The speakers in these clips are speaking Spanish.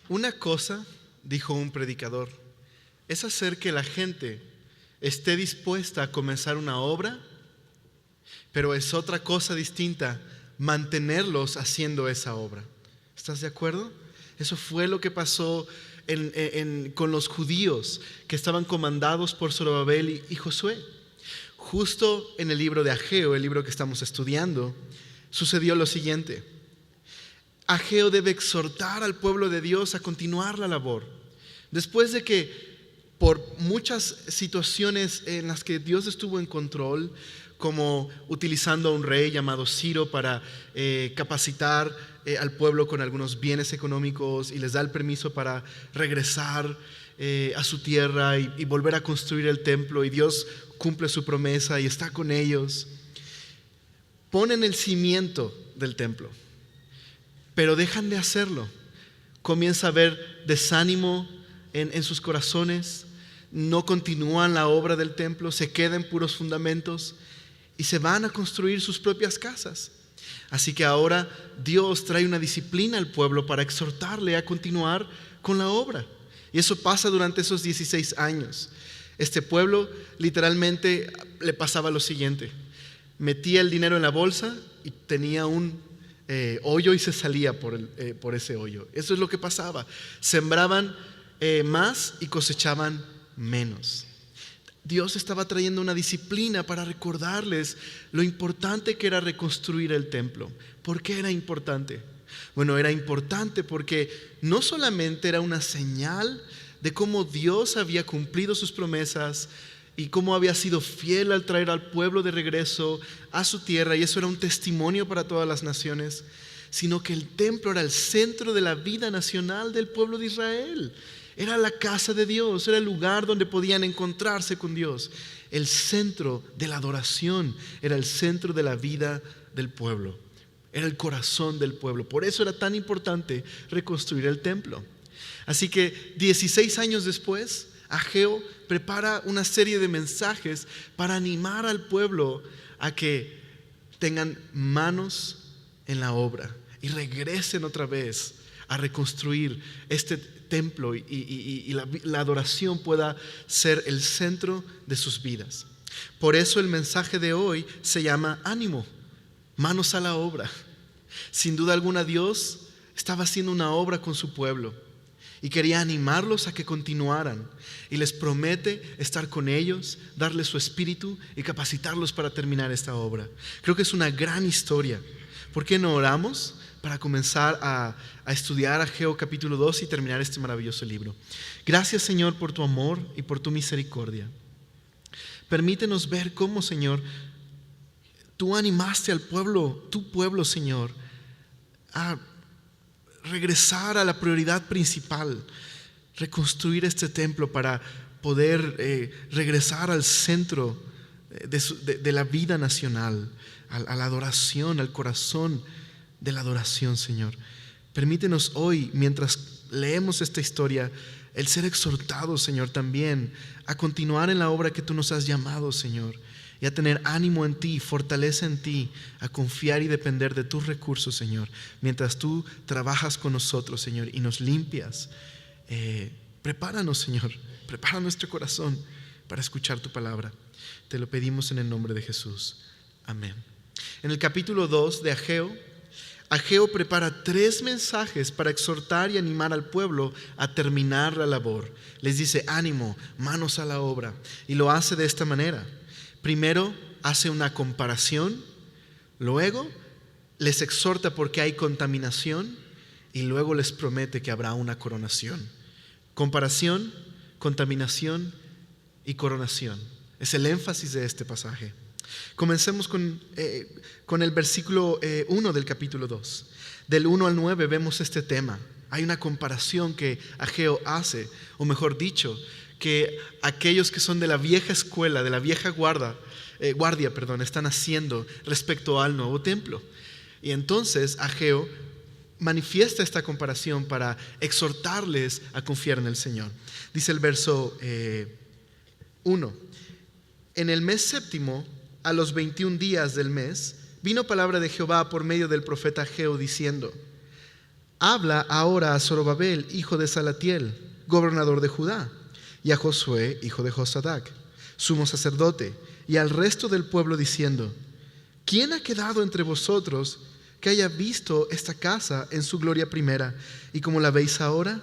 Una cosa, dijo un predicador, es hacer que la gente esté dispuesta a comenzar una obra, pero es otra cosa distinta mantenerlos haciendo esa obra. ¿Estás de acuerdo? Eso fue lo que pasó con los judíos que estaban comandados por Zorobabel y Josué. Justo en el libro de Ageo, el libro que estamos estudiando, sucedió lo siguiente. Ageo debe exhortar al pueblo de Dios a continuar la labor. Después de que por muchas situaciones en las que Dios estuvo en control, como utilizando a un rey llamado Ciro para capacitar al pueblo con algunos bienes económicos y les da el permiso para regresar a su tierra y volver a construir el templo, y Dios cumple su promesa y está con ellos. Ponen el cimiento del templo, pero dejan de hacerlo. Comienza a haber desánimo en sus corazones, no continúan la obra del templo, se quedan puros fundamentos y se van a construir sus propias casas. Así que ahora Dios trae una disciplina al pueblo para exhortarle a continuar con la obra. Y eso pasa durante esos 16 años. Este pueblo literalmente le pasaba lo siguiente: metía el dinero en la bolsa y tenía un hoyo y se salía por ese hoyo. Eso es lo que pasaba. Sembraban más y cosechaban menos. Dios estaba trayendo una disciplina para recordarles lo importante que era reconstruir el templo. ¿Por qué era importante? Bueno, era importante porque no solamente era una señal de cómo Dios había cumplido sus promesas y cómo había sido fiel al traer al pueblo de regreso a su tierra, y eso era un testimonio para todas las naciones, sino que el templo era el centro de la vida nacional del pueblo de Israel. Era la casa de Dios, era el lugar donde podían encontrarse con Dios. El centro de la adoración, era el centro de la vida del pueblo, era el corazón del pueblo. Por eso era tan importante reconstruir el templo. Así que 16 años después, Ageo prepara una serie de mensajes para animar al pueblo a que tengan manos en la obra y regresen otra vez a reconstruir este templo y la adoración pueda ser el centro de sus vidas. Por eso el mensaje de hoy se llama ánimo, manos a la obra. Sin duda alguna Dios estaba haciendo una obra con su pueblo y quería animarlos a que continuaran, y les promete estar con ellos, darles su espíritu y capacitarlos para terminar esta obra. Creo que es una gran historia. ¿Por qué no oramos para comenzar a estudiar Ageo capítulo 2 y terminar este maravilloso libro? Gracias, Señor, por tu amor y por tu misericordia. Permítenos ver cómo, Señor, tú animaste al pueblo, tu pueblo, Señor, a regresar a la prioridad principal, reconstruir este templo para poder regresar al centro de la vida nacional, a la adoración, al corazón de la adoración, Señor. Permítenos hoy, mientras leemos esta historia, el ser exhortados, Señor, también a continuar en la obra que tú nos has llamado, Señor, y a tener ánimo en ti, fortaleza en ti, a confiar y depender de tus recursos, Señor, mientras tú trabajas con nosotros, Señor, y nos limpias. Prepáranos, Señor, prepara nuestro corazón para escuchar tu palabra. Te lo pedimos en el nombre de Jesús. Amén. En el capítulo 2 de Ageo prepara 3 mensajes para exhortar y animar al pueblo a terminar la labor. Les dice: ánimo, manos a la obra, y lo hace de esta manera. Primero hace una comparación, luego les exhorta porque hay contaminación, y luego les promete que habrá una coronación. Comparación, contaminación y coronación. Es el énfasis de este pasaje. Comencemos con el versículo 1 del capítulo 2. Del 1 al 9 vemos este tema. Hay una comparación que Ageo hace, o mejor dicho, que aquellos que son de la vieja escuela, de la vieja guardia, están haciendo respecto al nuevo templo. Y entonces Ageo manifiesta esta comparación para exhortarles a confiar en el Señor. Dice el verso 1: en el mes séptimo, a los 21 días del mes, vino palabra de Jehová por medio del profeta Ageo diciendo: Habla ahora a Zorobabel, hijo de Salatiel, gobernador de Judá, y a Josué, hijo de Josadac, sumo sacerdote, y al resto del pueblo diciendo: ¿quién ha quedado entre vosotros que haya visto esta casa en su gloria primera, y como la veis ahora?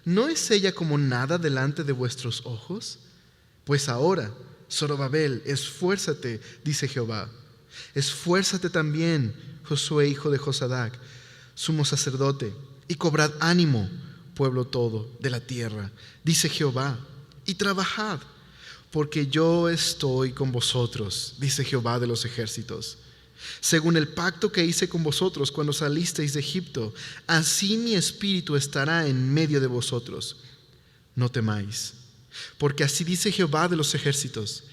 ¿No es ella como nada delante de vuestros ojos? Pues ahora, Zorobabel, esfuérzate, dice Jehová. Esfuérzate también, Josué, hijo de Josadac, sumo sacerdote, y cobrad ánimo, pueblo todo de la tierra, dice Jehová, y trabajad, porque yo estoy con vosotros, dice Jehová de los ejércitos. Según el pacto que hice con vosotros cuando salisteis de Egipto, así mi espíritu estará en medio de vosotros. No temáis, porque así dice Jehová de los ejércitos: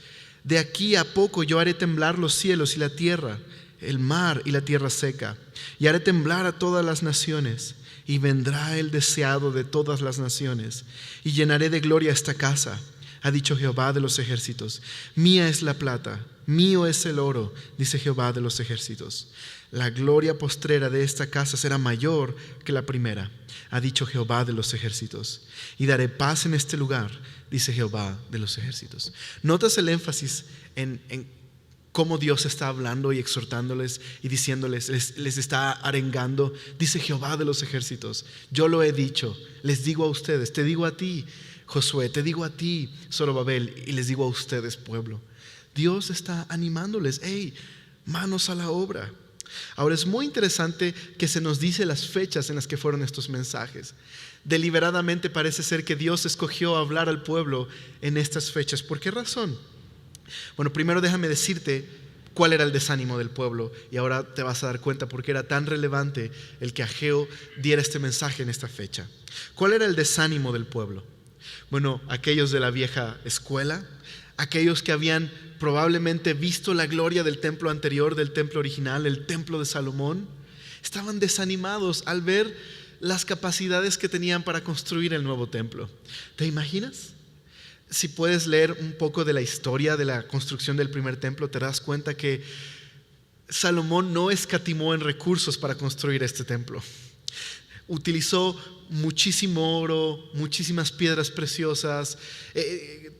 de aquí a poco yo haré temblar los cielos y la tierra, el mar y la tierra seca, y haré temblar a todas las naciones, y vendrá el deseado de todas las naciones, y llenaré de gloria esta casa, ha dicho Jehová de los ejércitos. Mía es la plata, mío es el oro, dice Jehová de los ejércitos. La gloria postrera de esta casa será mayor que la primera, ha dicho Jehová de los ejércitos. Y daré paz en este lugar, dice Jehová de los ejércitos. ¿Notas el énfasis en cómo Dios está hablando y exhortándoles y diciéndoles, les está arengando? Dice Jehová de los ejércitos: yo lo he dicho, les digo a ustedes, te digo a ti, Josué, te digo a ti, Zorobabel, y les digo a ustedes, pueblo. Dios está animándoles: hey, manos a la obra. Ahora, es muy interesante que se nos dice las fechas en las que fueron estos mensajes. Deliberadamente parece ser que Dios escogió hablar al pueblo en estas fechas. ¿Por qué razón? Bueno, primero déjame decirte cuál era el desánimo del pueblo, y ahora te vas a dar cuenta por qué era tan relevante el que Ageo diera este mensaje en esta fecha. ¿Cuál era el desánimo del pueblo? Bueno, aquellos de la vieja escuela, aquellos que habían probablemente visto la gloria del templo anterior, del templo original, el templo de Salomón, estaban desanimados al ver las capacidades que tenían para construir el nuevo templo. ¿Te imaginas? Si puedes leer un poco de la historia de la construcción del primer templo, te das cuenta que Salomón no escatimó en recursos para construir este templo. Utilizó muchísimo oro, muchísimas piedras preciosas,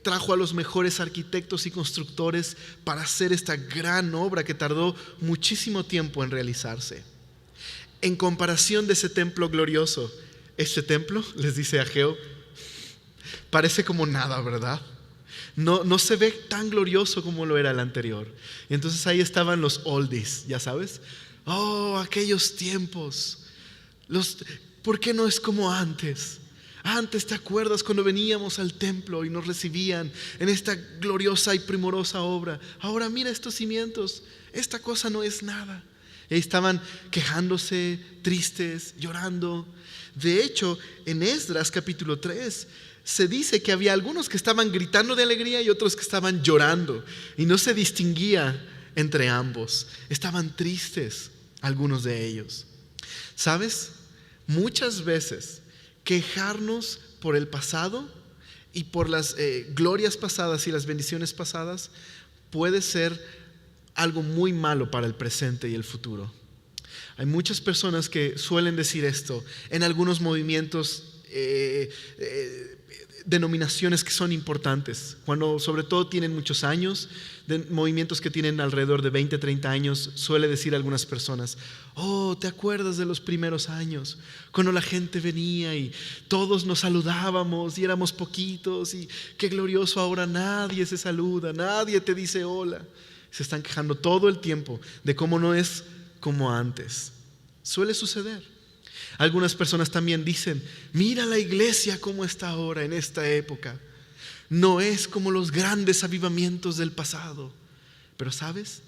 trajo a los mejores arquitectos y constructores para hacer esta gran obra que tardó muchísimo tiempo en realizarse. En comparación de ese templo glorioso, este templo, les dice Ageo, parece como nada, ¿verdad? No se ve tan glorioso como lo era el anterior. Y entonces ahí estaban los oldies, ya sabes. Oh, aquellos tiempos. ¿Por qué no es como antes? Antes, ¿te acuerdas cuando veníamos al templo y nos recibían en esta gloriosa y primorosa obra? Ahora mira estos cimientos, esta cosa no es nada. Y ahí estaban quejándose, tristes, llorando. De hecho, en Esdras capítulo 3 se dice que había algunos que estaban gritando de alegría y otros que estaban llorando, y no se distinguía entre ambos. Estaban tristes algunos de ellos. ¿Sabes? Muchas veces quejarnos por el pasado y por las glorias pasadas y las bendiciones pasadas puede ser algo muy malo para el presente y el futuro. Hay muchas personas que suelen decir esto en algunos movimientos, denominaciones que son importantes, cuando sobre todo tienen muchos años, de movimientos que tienen alrededor de 20, 30 años, suele decir algunas personas: oh, ¿te acuerdas de los primeros años? Cuando la gente venía y todos nos saludábamos y éramos poquitos, y qué glorioso, ahora nadie se saluda, nadie te dice hola. Se están quejando todo el tiempo de cómo no es como antes. Suele suceder. Algunas personas también dicen: mira la iglesia cómo está ahora en esta época. No es como los grandes avivamientos del pasado. Pero ¿sabes?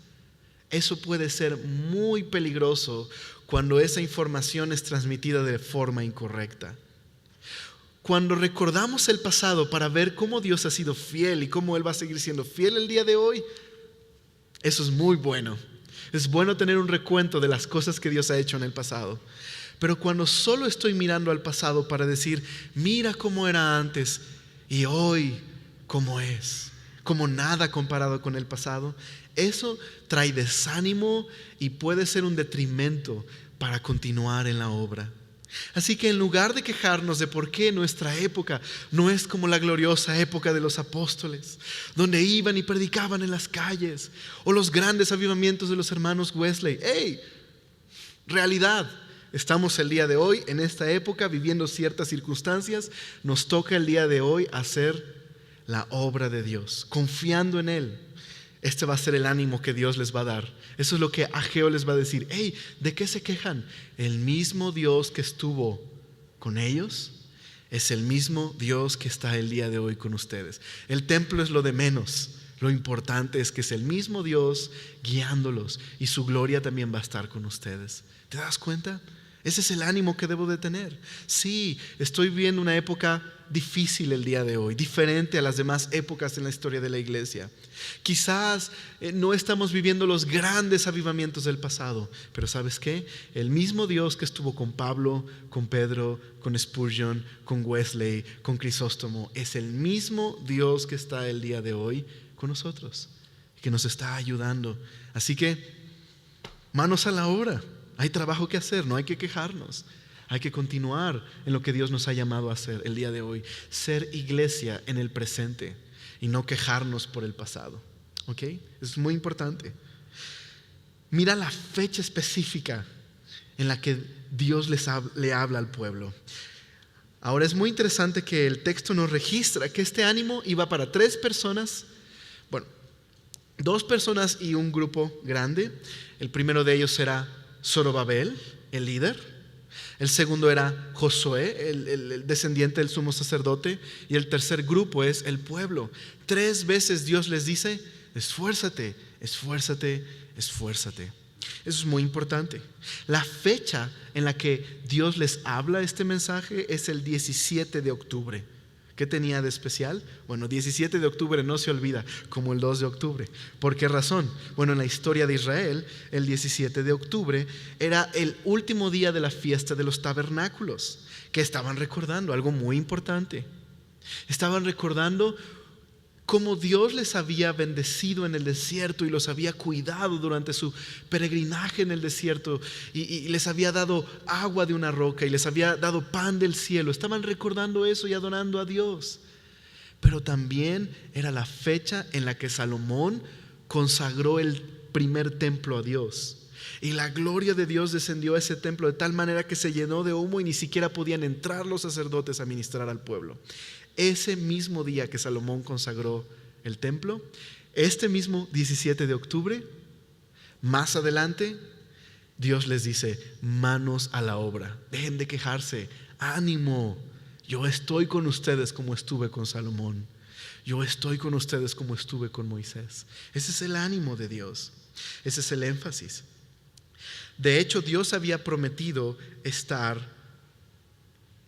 Eso puede ser muy peligroso cuando esa información es transmitida de forma incorrecta. Cuando recordamos el pasado para ver cómo Dios ha sido fiel y cómo Él va a seguir siendo fiel el día de hoy, eso es muy bueno. Es bueno tener un recuento de las cosas que Dios ha hecho en el pasado. Pero cuando solo estoy mirando al pasado para decir: mira cómo era antes y hoy cómo es, como nada comparado con el pasado, eso trae desánimo y puede ser un detrimento para continuar en la obra. Así que en lugar de quejarnos de por qué nuestra época no es como la gloriosa época de los apóstoles, donde iban y predicaban en las calles, o los grandes avivamientos de los hermanos Wesley, ¡hey! Realidad, estamos el día de hoy en esta época viviendo ciertas circunstancias. Nos toca el día de hoy hacer la obra de Dios, confiando en Él. Este va a ser el ánimo que Dios les va a dar. Eso es lo que Ageo les va a decir. Hey, ¿de qué se quejan? El mismo Dios que estuvo con ellos es el mismo Dios que está el día de hoy con ustedes. El templo es lo de menos. Lo importante es que es el mismo Dios guiándolos, y su gloria también va a estar con ustedes. ¿Te das cuenta? Ese es el ánimo que debo de tener. Sí, estoy viviendo una época difícil el día de hoy, diferente a las demás épocas en la historia de la iglesia. Quizás no estamos viviendo los grandes avivamientos del pasado, pero ¿sabes qué? El mismo Dios que estuvo con Pablo, con Pedro, con Spurgeon, con Wesley, con Crisóstomo, es el mismo Dios que está el día de hoy con nosotros, que nos está ayudando. Así que manos a la obra. Hay trabajo que hacer, no hay que quejarnos. Hay que continuar en lo que Dios nos ha llamado a hacer el día de hoy. Ser iglesia en el presente y no quejarnos por el pasado. ¿Ok? Es muy importante. Mira la fecha específica en la que Dios le habla al pueblo. Ahora es muy interesante que el texto nos registra que este ánimo iba para 3 personas. Bueno, 2 personas y un grupo grande. El primero de ellos era Zorobabel, el líder. El segundo era Josué, el descendiente del sumo sacerdote. Y el tercer grupo es el pueblo. 3 veces Dios les dice: esfuérzate, esfuérzate, esfuérzate. Eso es muy importante. La fecha en la que Dios les habla este mensaje es el 17 de octubre. ¿Qué tenía de especial? Bueno, 17 de octubre no se olvida como el 2 de octubre. ¿Por qué razón? Bueno, en la historia de Israel, el 17 de octubre era el último día de la fiesta de los tabernáculos, que estaban recordando algo muy importante. Estaban recordando cómo Dios les había bendecido en el desierto y los había cuidado durante su peregrinaje en el desierto, y les había dado agua de una roca y les había dado pan del cielo. Estaban recordando eso y adorando a Dios. Pero también era la fecha en la que Salomón consagró el primer templo a Dios. Y la gloria de Dios descendió a ese templo de tal manera que se llenó de humo y ni siquiera podían entrar los sacerdotes a ministrar al pueblo. Ese mismo día que Salomón consagró el templo, este mismo 17 de octubre, más adelante, Dios les dice: manos a la obra, dejen de quejarse, ánimo, yo estoy con ustedes como estuve con Salomón, yo estoy con ustedes como estuve con Moisés. Ese es el ánimo de Dios, ese es el énfasis. De hecho, Dios había prometido estar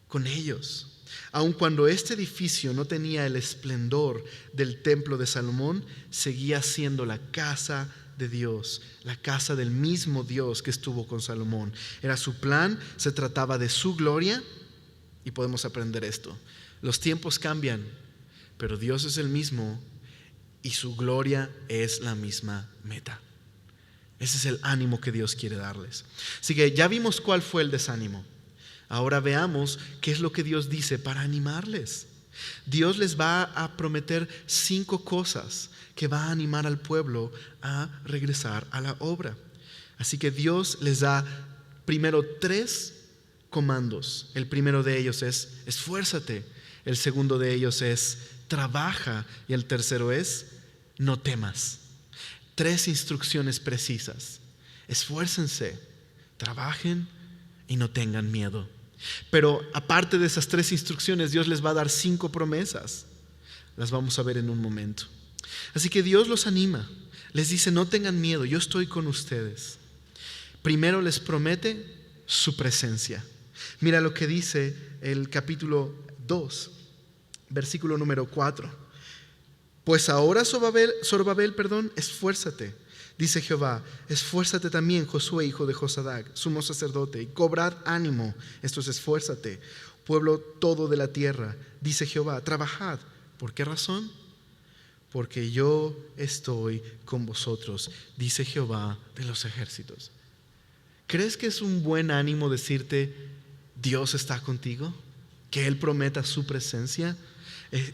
con ellos. Aun cuando este edificio no tenía el esplendor del templo de Salomón, seguía siendo la casa de Dios, la casa del mismo Dios que estuvo con Salomón. Era su plan, se trataba de su gloria, y podemos aprender esto. Los tiempos cambian, pero Dios es el mismo y su gloria es la misma meta. Ese es el ánimo que Dios quiere darles. Así que ya vimos cuál fue el desánimo. Ahora veamos qué es lo que Dios dice para animarles. Dios les va a prometer 5 cosas que va a animar al pueblo a regresar a la obra. Así que Dios les da primero 3 comandos. El primero de ellos es: esfuérzate. El segundo de ellos es: trabaja. Y el tercero es: no temas. 3 instrucciones precisas. Esfuércense, trabajen y no tengan miedo. Pero aparte de esas 3 instrucciones, Dios les va a dar 5 promesas. Las vamos a ver en un momento. Así que Dios los anima, les dice: no tengan miedo, yo estoy con ustedes. Primero les promete su presencia. Mira lo que dice el capítulo 2, versículo número 4. Pues ahora Zorobabel, esfuérzate, dice Jehová, esfuérzate también, Josué, hijo de Josadac, sumo sacerdote, y cobrad ánimo. Esto es: esfuérzate, pueblo todo de la tierra, dice Jehová, trabajad. ¿Por qué razón? Porque yo estoy con vosotros, dice Jehová de los ejércitos. ¿Crees que es un buen ánimo decirte: Dios está contigo, que Él prometa su presencia.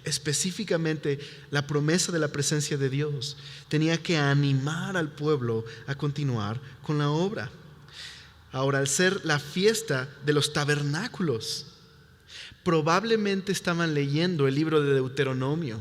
Específicamente, la promesa de la presencia de Dios tenía que animar al pueblo a continuar con la obra. Ahora, al ser la fiesta de los tabernáculos, probablemente estaban leyendo el libro de Deuteronomio.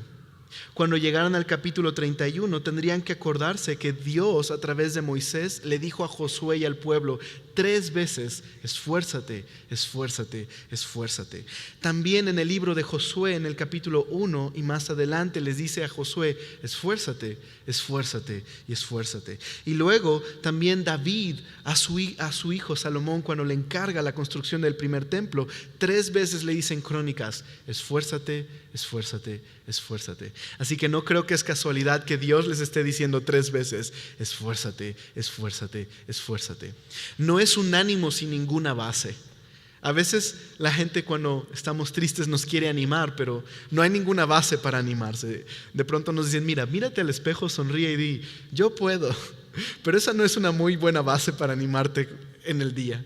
Cuando llegaran al capítulo 31, tendrían que acordarse que Dios, a través de Moisés, le dijo a Josué y al pueblo 3 veces: esfuérzate, esfuérzate, esfuérzate. También en el libro de Josué, en el capítulo 1 y más adelante, les dice a Josué: esfuérzate, esfuérzate y esfuérzate. Y luego también David a su hijo Salomón, cuando le encarga la construcción del primer templo, 3 veces le dice en Crónicas: esfuérzate, esfuérzate, esfuérzate. Así que no creo que es casualidad que Dios les esté diciendo 3 veces: esfuérzate, esfuérzate, esfuérzate. No es un ánimo sin ninguna base. A veces la gente, cuando estamos tristes, nos quiere animar, pero no hay ninguna base para animarse. De pronto nos dicen: mírate al espejo, sonríe y di: yo puedo. Pero esa no es una muy buena base para animarte en el día.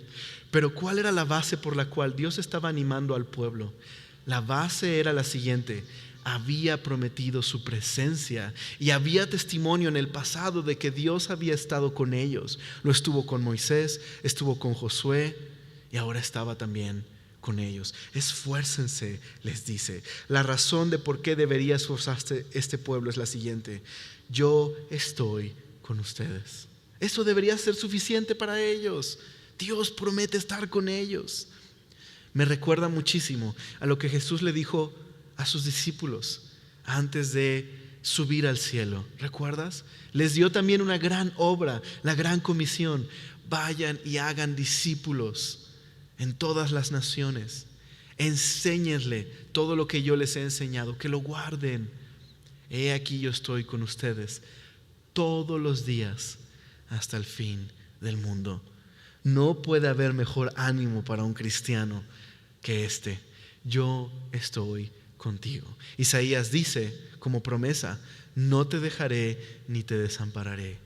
Pero ¿cuál era la base por la cual Dios estaba animando al pueblo? La base era la siguiente: había prometido su presencia y había testimonio en el pasado de que Dios había estado con ellos. Lo estuvo con Moisés, estuvo con Josué y ahora estaba también con ellos. Esfuércense, les dice. La razón de por qué debería esforzarse este pueblo es la siguiente: yo estoy con ustedes. Eso debería ser suficiente para ellos. Dios promete estar con ellos. Me recuerda muchísimo a lo que Jesús le dijo a sus discípulos antes de subir al cielo. ¿Recuerdas? Les dio también una gran obra, la gran comisión: vayan y hagan discípulos en todas las naciones. Enséñenle todo lo que yo les he enseñado, que lo guarden. He aquí, yo estoy con ustedes todos los días hasta el fin del mundo. No puede haber mejor ánimo para un cristiano que este: yo estoy contigo. Isaías dice como promesa: no te dejaré ni te desampararé.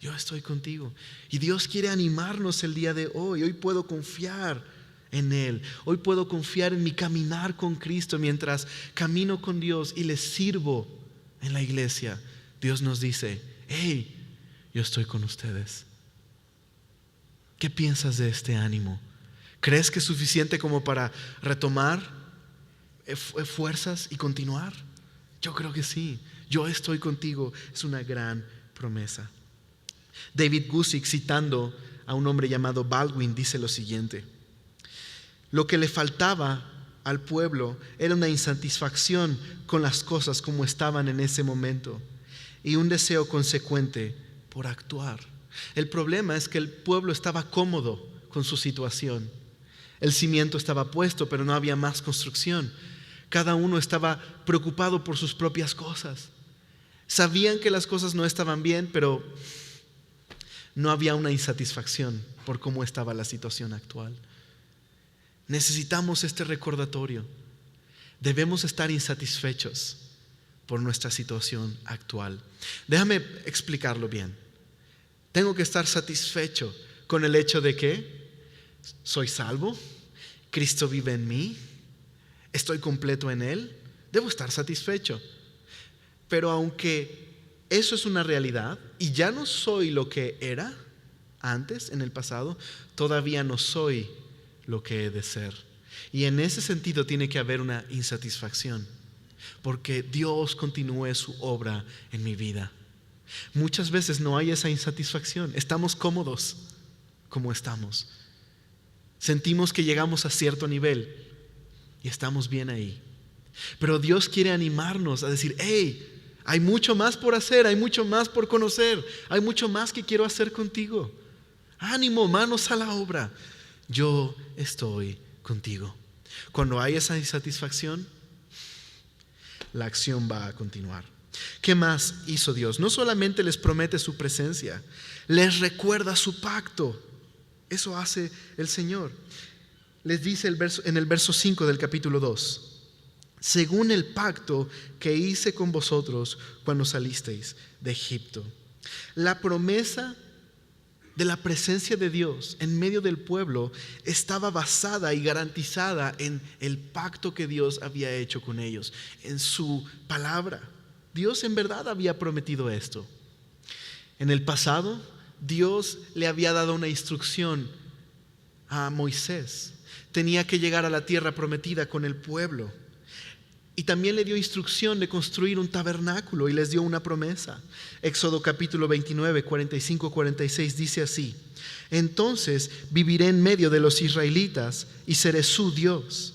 Yo estoy contigo. Y Dios quiere animarnos el día de hoy. Hoy puedo confiar en Él. Hoy puedo confiar en mi caminar con Cristo. Mientras camino con Dios y le sirvo en la iglesia, Dios nos dice: hey, yo estoy con ustedes. ¿Qué piensas de este ánimo? ¿Crees que es suficiente como para retomar fuerzas y continuar? Yo creo que sí. Yo estoy contigo es una gran promesa. David Guzik, citando a un hombre llamado Baldwin, dice lo siguiente: lo que le faltaba al pueblo era una insatisfacción con las cosas como estaban en ese momento y un deseo consecuente por actuar. El problema es que el pueblo estaba cómodo con su situación. El cimiento estaba puesto, pero no había más construcción. Cada uno estaba preocupado por sus propias cosas. Sabían que las cosas no estaban bien, pero no había una insatisfacción por cómo estaba la situación actual. Necesitamos este recordatorio. Debemos estar insatisfechos por nuestra situación actual. Déjame explicarlo bien. Tengo que estar satisfecho con el hecho de que soy salvo, Cristo vive en mí, estoy completo en Él. Debo estar satisfecho. Pero aunque eso es una realidad y ya no soy lo que era antes, en el pasado, todavía no soy lo que he de ser. Y en ese sentido tiene que haber una insatisfacción, porque Dios continúe su obra en mi vida. Muchas veces no hay esa insatisfacción. Estamos cómodos como estamos. Sentimos que llegamos a cierto nivel y estamos bien ahí. Pero Dios quiere animarnos a decir: hey, hay mucho más por hacer, hay mucho más por conocer, hay mucho más que quiero hacer contigo. Ánimo, manos a la obra. Yo estoy contigo. Cuando hay esa insatisfacción, la acción va a continuar. ¿Qué más hizo Dios? No solamente les promete su presencia, les recuerda su pacto. Eso hace el Señor. Les dice en el verso 5 del capítulo 2: según el pacto que hice con vosotros cuando salisteis de Egipto. La promesa de la presencia de Dios en medio del pueblo estaba basada y garantizada en el pacto que Dios había hecho con ellos, en su palabra. Dios en verdad había prometido esto. En el pasado, Dios le había dado una instrucción a Moisés. Tenía que llegar a la tierra prometida con el pueblo. Y también le dio instrucción de construir un tabernáculo y les dio una promesa. Éxodo capítulo 29, 45-46 dice así: entonces viviré en medio de los israelitas y seré su Dios.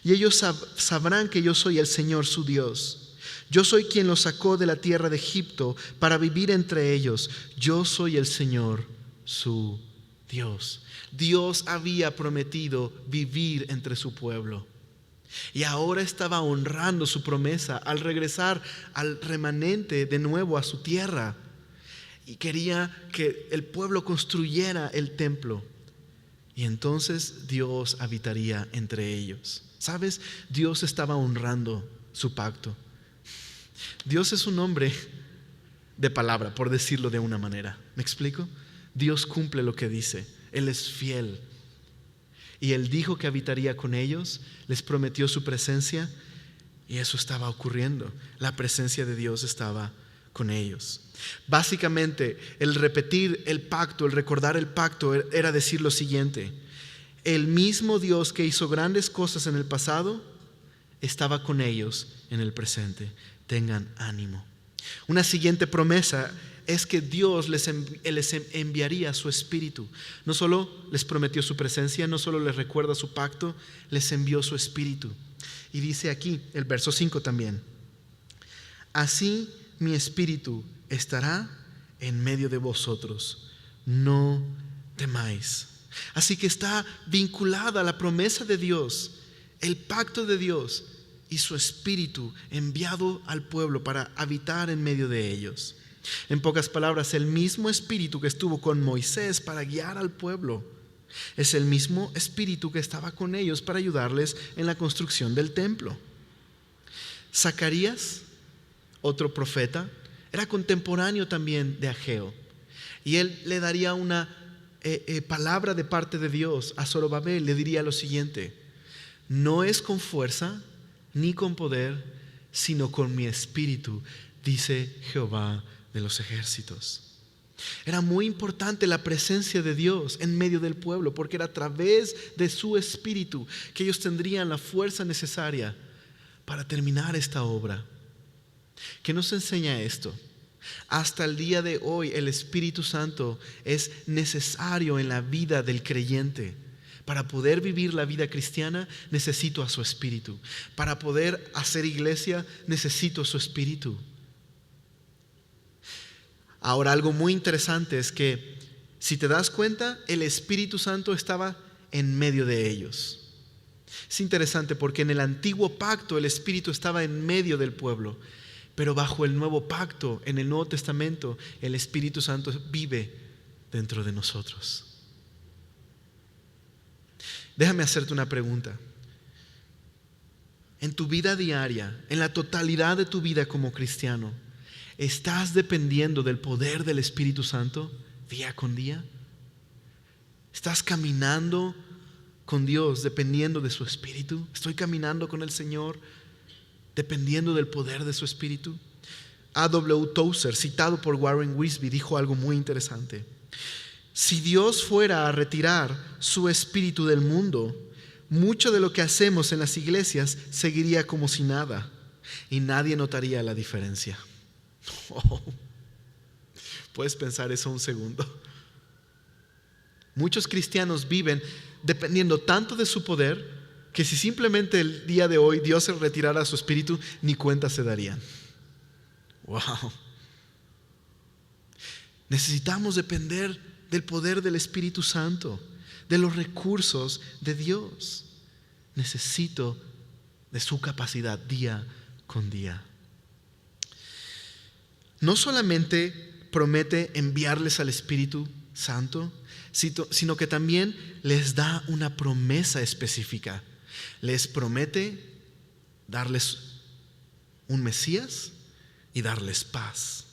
Y ellos sabrán que yo soy el Señor su Dios. Yo soy quien los sacó de la tierra de Egipto para vivir entre ellos. Yo soy el Señor su Dios. Dios había prometido vivir entre su pueblo. Y ahora estaba honrando su promesa al regresar al remanente de nuevo a su tierra. Y quería que el pueblo construyera el templo. Y entonces Dios habitaría entre ellos. ¿Sabes? Dios estaba honrando su pacto. Dios es un hombre de palabra, por decirlo de una manera. ¿Me explico? Dios cumple lo que dice. Él es fiel. Y Él dijo que habitaría con ellos, les prometió su presencia, y eso estaba ocurriendo. La presencia de Dios estaba con ellos. Básicamente, el repetir el pacto, el recordar el pacto, era decir lo siguiente: el mismo Dios que hizo grandes cosas en el pasado, estaba con ellos en el presente. Tengan ánimo. Una siguiente promesa es que Dios les enviaría su Espíritu. No solo les prometió su presencia, no solo les recuerda su pacto, les envió su Espíritu. Y dice aquí, el verso 5 también: así mi Espíritu estará en medio de vosotros, no temáis. Así que está vinculada a la promesa de Dios, el pacto de Dios y su Espíritu enviado al pueblo para habitar en medio de ellos. En pocas palabras, el mismo Espíritu que estuvo con Moisés para guiar al pueblo es el mismo Espíritu que estaba con ellos para ayudarles en la construcción del templo. Zacarías, otro profeta, era contemporáneo también de Ageo, y él le daría una palabra de parte de Dios a Zorobabel. Le diría lo siguiente: no es con fuerza ni con poder, sino con mi Espíritu, dice Jehová de los ejércitos. Era muy importante la presencia de Dios en medio del pueblo, porque era a través de su Espíritu que ellos tendrían la fuerza necesaria para terminar esta obra. ¿Qué nos enseña esto? Hasta el día de hoy el Espíritu Santo es necesario en la vida del creyente. Para poder vivir la vida cristiana necesito a su Espíritu. Para poder hacer iglesia necesito su Espíritu. Ahora, algo muy interesante es que, si te das cuenta, el Espíritu Santo estaba en medio de ellos. Es interesante porque en el antiguo pacto el Espíritu estaba en medio del pueblo, pero bajo el nuevo pacto, en el Nuevo Testamento, el Espíritu Santo vive dentro de nosotros. Déjame hacerte una pregunta. En tu vida diaria, en la totalidad de tu vida como cristiano, ¿estás dependiendo del poder del Espíritu Santo día con día? ¿Estás caminando con Dios dependiendo de su Espíritu? ¿Estoy caminando con el Señor dependiendo del poder de su Espíritu? A.W. Tozer, citado por Warren Wiersbe, dijo algo muy interesante: si Dios fuera a retirar su Espíritu del mundo, mucho de lo que hacemos en las iglesias seguiría como si nada, y nadie notaría la diferencia. Oh, puedes pensar eso un segundo. Muchos cristianos viven dependiendo tanto de su poder que si simplemente el día de hoy Dios se retirara su Espíritu, ni cuenta se darían. Wow. Necesitamos depender del poder del Espíritu Santo, de los recursos de Dios. Necesito de su capacidad día con día. No solamente promete enviarles al Espíritu Santo, sino que también les da una promesa específica. Les promete darles un Mesías y darles paz.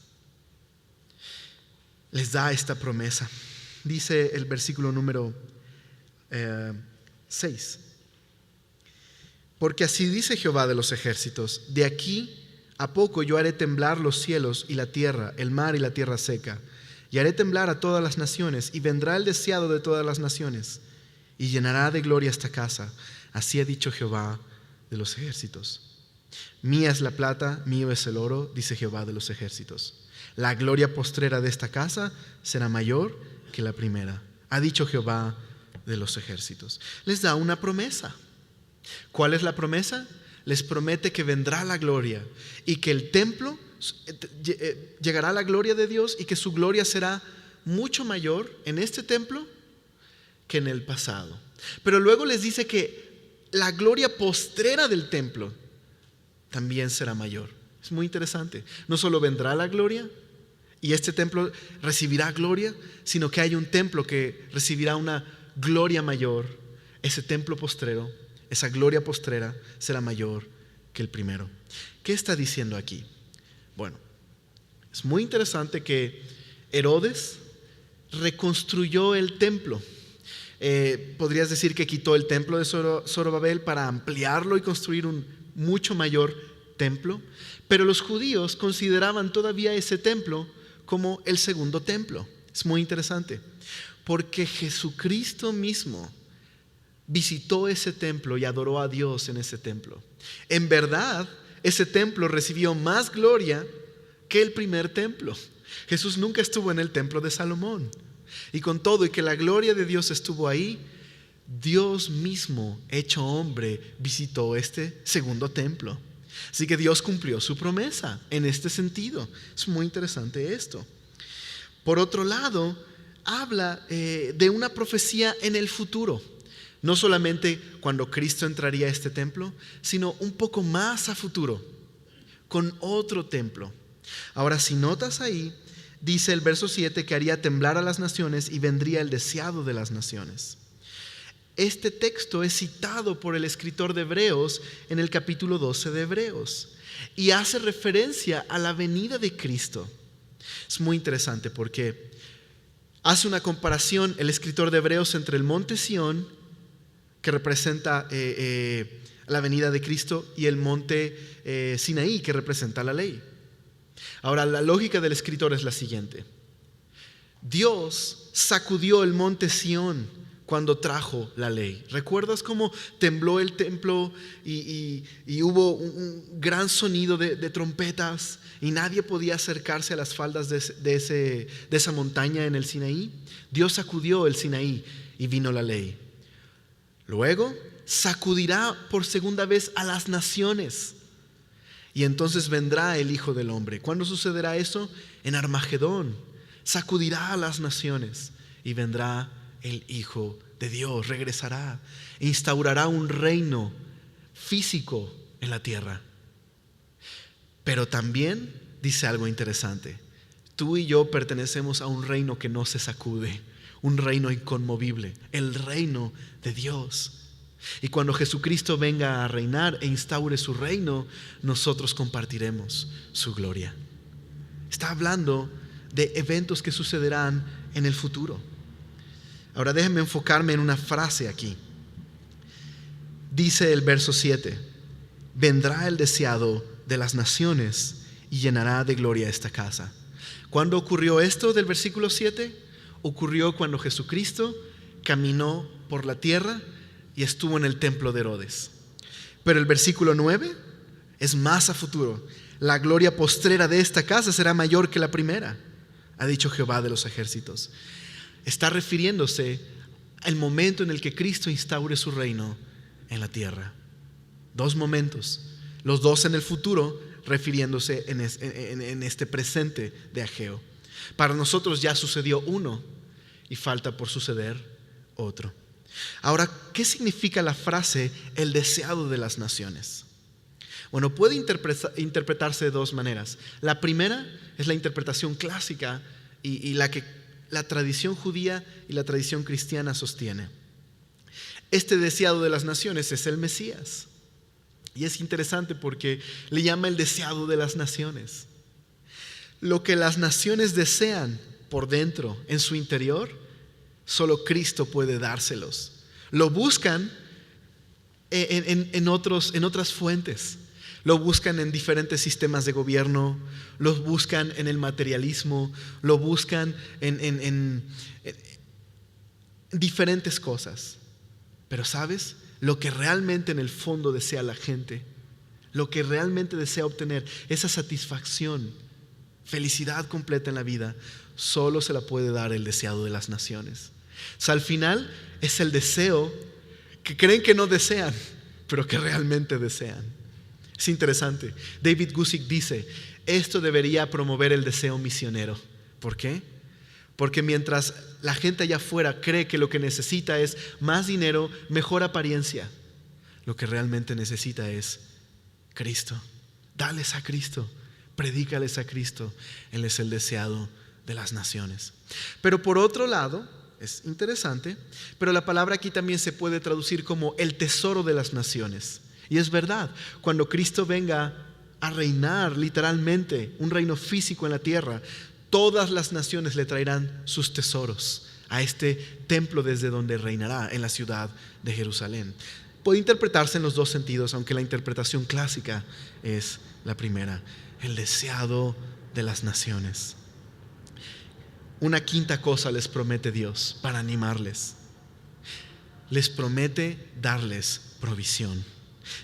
Les da esta promesa. Dice el versículo número 6. Porque así dice Jehová de los ejércitos: de aquí a poco yo haré temblar los cielos y la tierra, el mar y la tierra seca, y haré temblar a todas las naciones, y vendrá el deseado de todas las naciones, y llenará de gloria esta casa. Así ha dicho Jehová de los ejércitos. Mía es la plata, mío es el oro, dice Jehová de los ejércitos. La gloria postrera de esta casa será mayor que la primera, ha dicho Jehová de los ejércitos. Les da una promesa. ¿Cuál es la promesa? Les promete que vendrá la gloria y que el templo llegará a la gloria de Dios y que su gloria será mucho mayor en este templo que en el pasado. Pero luego les dice que la gloria postrera del templo también será mayor. Es muy interesante. No solo vendrá la gloria y este templo recibirá gloria, sino que hay un templo que recibirá una gloria mayor. Ese templo postrero, esa gloria postrera será mayor que el primero. ¿Qué está diciendo aquí? Bueno, es muy interesante que Herodes reconstruyó el templo. Podrías decir que quitó el templo de Zorobabel para ampliarlo y construir un mucho mayor templo, pero los judíos consideraban todavía ese templo como el segundo templo. Es muy interesante, porque Jesucristo mismo visitó ese templo y adoró a Dios en ese templo. En verdad, ese templo recibió más gloria que el primer templo. Jesús nunca estuvo en el templo de Salomón. Y con todo y que la gloria de Dios estuvo ahí, Dios mismo, hecho hombre, visitó este segundo templo. Así que Dios cumplió su promesa en este sentido. Es muy interesante esto. Por otro lado, habla de una profecía en el futuro. No solamente cuando Cristo entraría a este templo, sino un poco más a futuro, con otro templo. Ahora, si notas ahí, dice el verso 7 que haría temblar a las naciones y vendría el deseado de las naciones. Este texto es citado por el escritor de Hebreos en el capítulo 12 de Hebreos y hace referencia a la venida de Cristo. Es muy interesante porque hace una comparación el escritor de Hebreos entre el monte Sión, que representa la venida de Cristo, y el monte Sinaí, que representa la ley. Ahora, la lógica del escritor es la siguiente: Dios sacudió el monte Sión cuando trajo la ley. ¿Recuerdas cómo tembló el templo y hubo un gran sonido de trompetas y nadie podía acercarse a las faldas de esa montaña en el Sinaí? Dios sacudió el Sinaí y vino la ley. Luego sacudirá por segunda vez a las naciones y entonces vendrá el Hijo del Hombre. ¿Cuándo sucederá eso? En Armagedón. Sacudirá a las naciones y vendrá el Hijo de Dios. Regresará e instaurará un reino físico en la tierra. Pero también dice algo interesante: tú y yo pertenecemos a un reino que no se sacude, un reino inconmovible, el reino de Dios. Y cuando Jesucristo venga a reinar e instaure su reino, nosotros compartiremos su gloria. Está hablando de eventos que sucederán en el futuro. Ahora déjenme enfocarme en una frase aquí. Dice el verso 7: vendrá el deseado de las naciones y llenará de gloria esta casa. ¿Cuándo ocurrió esto del versículo 7? Ocurrió cuando Jesucristo caminó por la tierra y estuvo en el templo de Herodes. Pero el versículo 9 es más a futuro. La gloria postrera de esta casa será mayor que la primera, ha dicho Jehová de los ejércitos. Está refiriéndose al momento en el que Cristo instaure su reino en la tierra. Dos momentos, los dos en el futuro, refiriéndose en este presente de Ageo. Para nosotros ya sucedió uno y falta por suceder otro. Ahora, ¿qué significa la frase el deseado de las naciones? Bueno, puede interpretarse de dos maneras. La primera es la interpretación clásica y la que la tradición judía y la tradición cristiana sostiene. Este deseado de las naciones es el Mesías. Y es interesante porque le llama el deseado de las naciones. Lo que las naciones desean por dentro, en su interior, Solo Cristo puede dárselos. Lo buscan en otras fuentes. Lo buscan en diferentes sistemas de gobierno, lo buscan en el materialismo, lo buscan en diferentes cosas. Pero ¿sabes? Lo que realmente en el fondo desea la gente, lo que realmente desea obtener, esa satisfacción, felicidad completa en la vida, solo se la puede dar el deseado de las naciones. O sea, al final es el deseo que creen que no desean, pero que realmente desean. Es interesante. David Guzik dice, esto debería promover el deseo misionero. ¿Por qué? Porque mientras la gente allá afuera cree que lo que necesita es más dinero, mejor apariencia, lo que realmente necesita es Cristo. Dales a Cristo, predícales a Cristo. Él es el deseado de las naciones. Pero por otro lado, es interesante, pero la palabra aquí también se puede traducir como el tesoro de las naciones. Y es verdad, cuando Cristo venga a reinar literalmente un reino físico en la tierra, todas las naciones le traerán sus tesoros a este templo desde donde reinará en la ciudad de Jerusalén. Puede interpretarse en los dos sentidos, aunque la interpretación clásica es la primera, el deseado de las naciones. Una quinta cosa les promete Dios para animarles. Les promete darles provisión.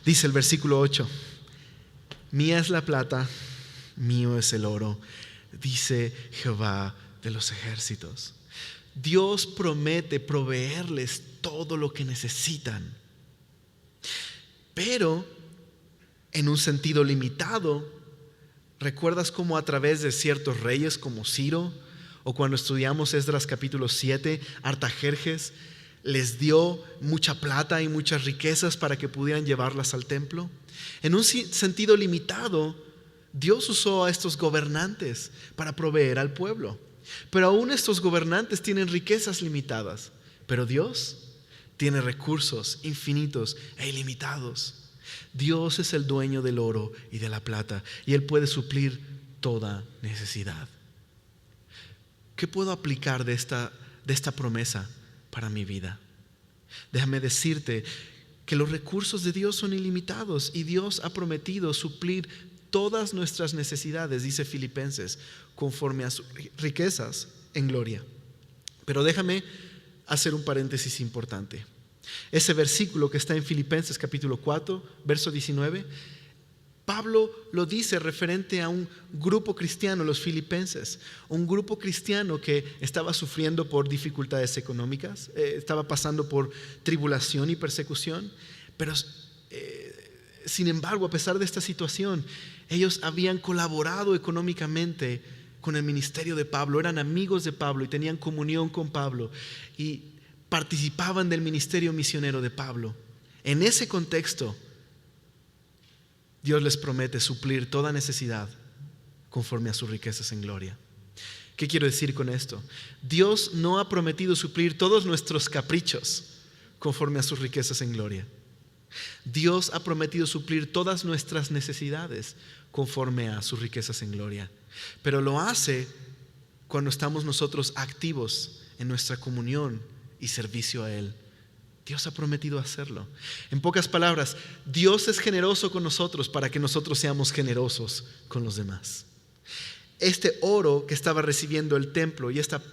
Dice el versículo 8, mía es la plata, mío es el oro, dice Jehová de los ejércitos. Dios promete proveerles todo lo que necesitan, pero en un sentido limitado. ¿Recuerdas cómo a través de ciertos reyes como Ciro, o cuando estudiamos Esdras capítulo 7, Artajerjes les dio mucha plata y muchas riquezas para que pudieran llevarlas al templo? En un sentido limitado, Dios usó a estos gobernantes para proveer al pueblo. Pero aún estos gobernantes tienen riquezas limitadas. Pero Dios tiene recursos infinitos e ilimitados. Dios es el dueño del oro y de la plata, y Él puede suplir toda necesidad. ¿Qué puedo aplicar de esta promesa para mi vida? Déjame decirte que los recursos de Dios son ilimitados y Dios ha prometido suplir todas nuestras necesidades, dice Filipenses, conforme a sus riquezas en gloria. Pero déjame hacer un paréntesis importante. Ese versículo que está en Filipenses capítulo 4, verso 19, Pablo lo dice referente a un grupo cristiano, los filipenses, un grupo cristiano que estaba sufriendo por dificultades económicas, estaba pasando por tribulación y persecución, pero sin embargo, a pesar de esta situación, ellos habían colaborado económicamente con el ministerio de Pablo, eran amigos de Pablo y tenían comunión con Pablo y participaban del ministerio misionero de Pablo. En ese contexto, Dios les promete suplir toda necesidad conforme a sus riquezas en gloria. ¿Qué quiero decir con esto? Dios no ha prometido suplir todos nuestros caprichos conforme a sus riquezas en gloria. Dios ha prometido suplir todas nuestras necesidades conforme a sus riquezas en gloria. Pero lo hace cuando estamos nosotros activos en nuestra comunión y servicio a Él. Dios ha prometido hacerlo. En pocas palabras, Dios es generoso con nosotros para que nosotros seamos generosos con los demás. Este oro que estaba recibiendo el templo y esta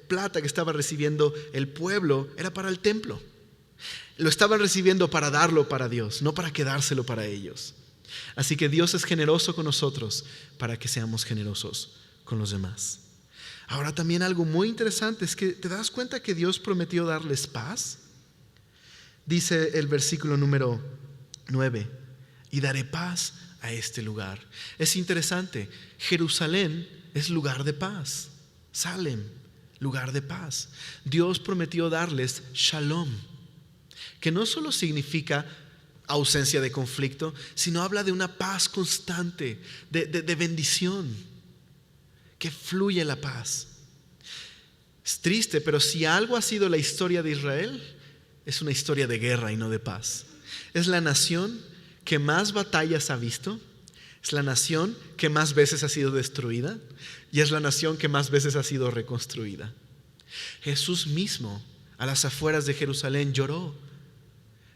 plata que estaba recibiendo el pueblo era para el templo. Lo estaban recibiendo para darlo para Dios, no para quedárselo para ellos. Así que Dios es generoso con nosotros para que seamos generosos con los demás. Ahora también algo muy interesante es que te das cuenta que Dios prometió darles paz. Dice el versículo número 9, y daré paz a este lugar. Es interesante, Jerusalén es lugar de paz, Salem, lugar de paz. Dios prometió darles shalom, que no solo significa ausencia de conflicto, sino habla de una paz constante, de bendición, que fluye la paz. Es triste, pero si algo ha sido la historia de Israel, es una historia de guerra y no de paz. Es la nación que más batallas ha visto, es la nación que más veces ha sido destruida y es la nación que más veces ha sido reconstruida. Jesús mismo a las afueras de Jerusalén, lloró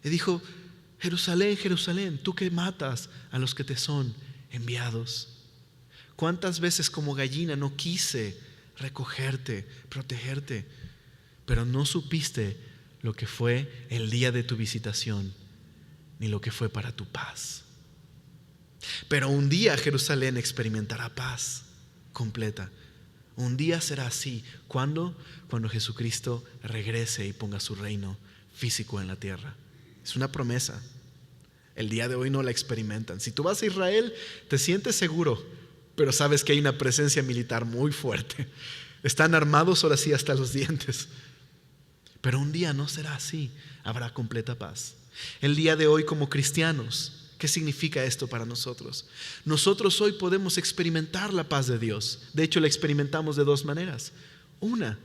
y dijo: Jerusalén, Jerusalén, tú que matas a los que te son enviados. ¿Cuántas veces como gallina no quise recogerte, protegerte, pero no supiste lo que fue el día de tu visitación, ni lo que fue para tu paz? Pero un día Jerusalén experimentará paz completa. Un día será así. ¿Cuándo? Cuando Jesucristo regrese y ponga su reino físico en la tierra. Es una promesa. El día de hoy no la experimentan. Si tú vas a Israel, te sientes seguro, pero sabes que hay una presencia militar muy fuerte. Están armados ahora sí hasta los dientes. Pero un día no será así. Habrá completa paz. El día de hoy como cristianos, ¿qué significa esto para nosotros? Nosotros hoy podemos experimentar la paz de Dios. De hecho, la experimentamos de dos maneras. Una,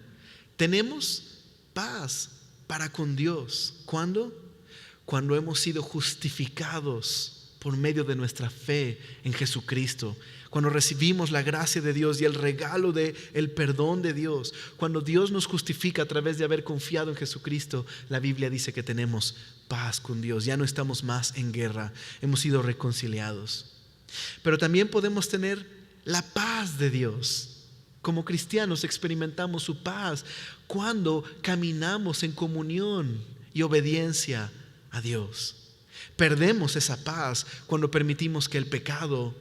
tenemos paz para con Dios. ¿Cuándo? Cuando hemos sido justificados por medio de nuestra fe en Jesucristo. Cuando recibimos la gracia de Dios y el regalo del perdón de Dios. Cuando Dios nos justifica a través de haber confiado en Jesucristo, la Biblia dice que tenemos paz con Dios. Ya no estamos más en guerra, hemos sido reconciliados. Pero también podemos tener la paz de Dios. Como cristianos experimentamos su paz cuando caminamos en comunión y obediencia a Dios. Perdemos esa paz cuando permitimos que el pecado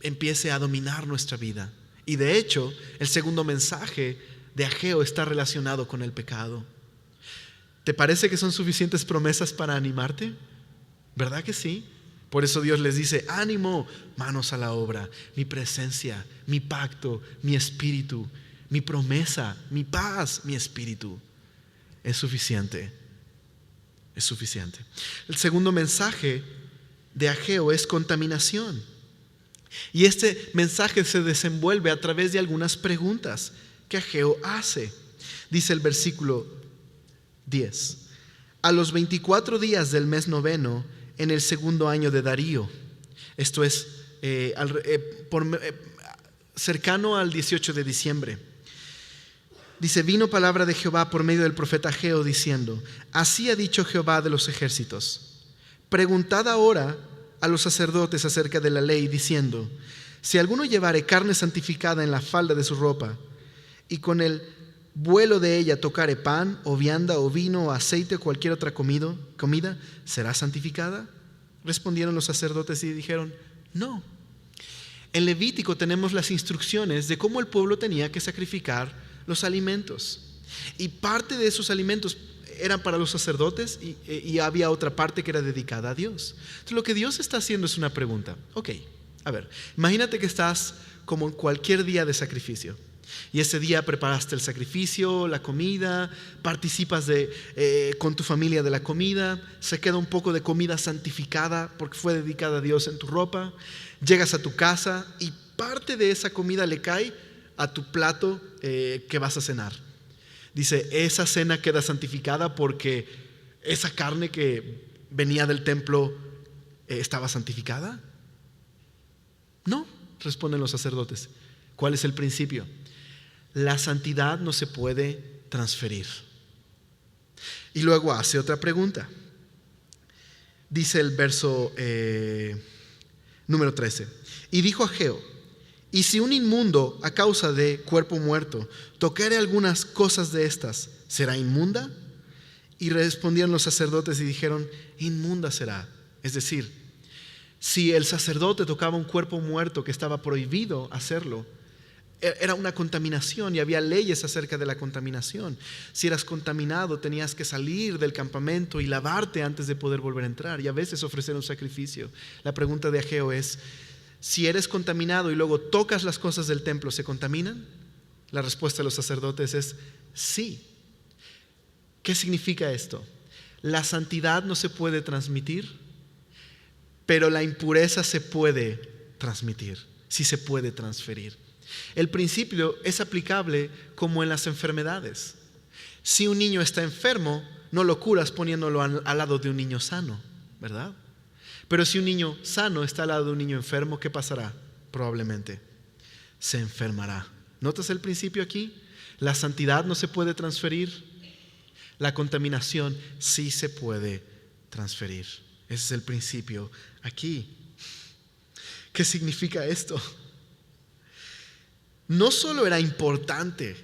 empiece a dominar nuestra vida. Y de hecho, el segundo mensaje de Ageo está relacionado con el pecado. ¿Te parece que son suficientes promesas para animarte? ¿Verdad que sí? Por eso Dios les dice: ánimo, manos a la obra. Mi presencia, mi pacto, mi espíritu, mi promesa, mi paz, mi espíritu. Es suficiente. Es suficiente. El segundo mensaje de Ageo es contaminación. Y este mensaje se desenvuelve a través de algunas preguntas que Ageo hace. Dice el versículo 10: a los 24 días del mes noveno, en el segundo año de Darío, esto es cercano al 18 de diciembre, dice: vino palabra de Jehová por medio del profeta Ageo diciendo: así ha dicho Jehová de los ejércitos, preguntad ahora a los sacerdotes acerca de la ley, diciendo: si alguno llevare carne santificada en la falda de su ropa, y con el vuelo de ella tocare pan, o vianda, o vino, o aceite, o cualquier otra comida, ¿será santificada? Respondieron los sacerdotes y dijeron: no. En Levítico tenemos las instrucciones de cómo el pueblo tenía que sacrificar los alimentos. Y parte de esos alimentos eran para los sacerdotes y había otra parte que era dedicada a Dios. Entonces lo que Dios está haciendo es una pregunta. Ok, a ver, imagínate que estás como en cualquier día de sacrificio. Y ese día preparaste el sacrificio, la comida, participas con tu familia de la comida, se queda un poco de comida santificada porque fue dedicada a Dios en tu ropa, llegas a tu casa y parte de esa comida le cae a tu plato que vas a cenar. Dice: esa cena queda santificada porque esa carne que venía del templo estaba santificada. No, responden los sacerdotes. ¿Cuál es el principio? La santidad no se puede transferir. Y luego hace otra pregunta. Dice el verso número 13: y dijo Ageo: y si un inmundo a causa de cuerpo muerto tocare algunas cosas de estas, ¿será inmunda? Y respondieron los sacerdotes y dijeron: inmunda será. Es decir, si el sacerdote tocaba un cuerpo muerto que estaba prohibido hacerlo, era una contaminación y había leyes acerca de la contaminación. Si eras contaminado, tenías que salir del campamento y lavarte antes de poder volver a entrar, y a veces ofrecer un sacrificio. La pregunta de Ageo es: si eres contaminado y luego tocas las cosas del templo, ¿se contaminan? La respuesta de los sacerdotes es sí. ¿Qué significa esto? La santidad no se puede transmitir, pero la impureza se puede transmitir, sí se puede transferir. El principio es aplicable como en las enfermedades. Si un niño está enfermo, no lo curas poniéndolo al lado de un niño sano, ¿verdad? Pero si un niño sano está al lado de un niño enfermo, ¿qué pasará? Probablemente se enfermará. ¿Notas el principio aquí? La santidad no se puede transferir, La contaminación sí se puede transferir. Ese es el principio aquí. ¿Qué significa esto? No solo era importante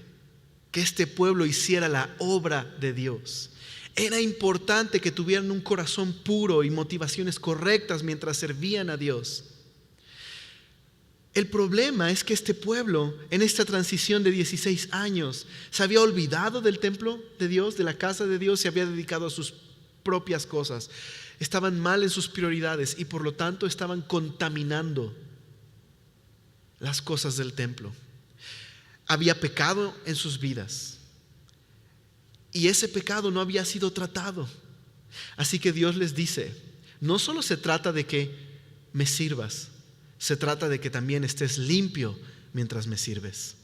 que este pueblo hiciera la obra de Dios, era importante que tuvieran un corazón puro y motivaciones correctas mientras servían a Dios. El problema es que este pueblo, en esta transición de 16 años, se había olvidado del templo de Dios, de la casa de Dios, se había dedicado a sus propias cosas. Estaban mal en sus prioridades y por lo tanto estaban contaminando las cosas del templo. Había pecado en sus vidas y ese pecado no había sido tratado. Así que Dios les dice, no solo se trata de que me sirvas, se trata de que también estés limpio mientras me sirves.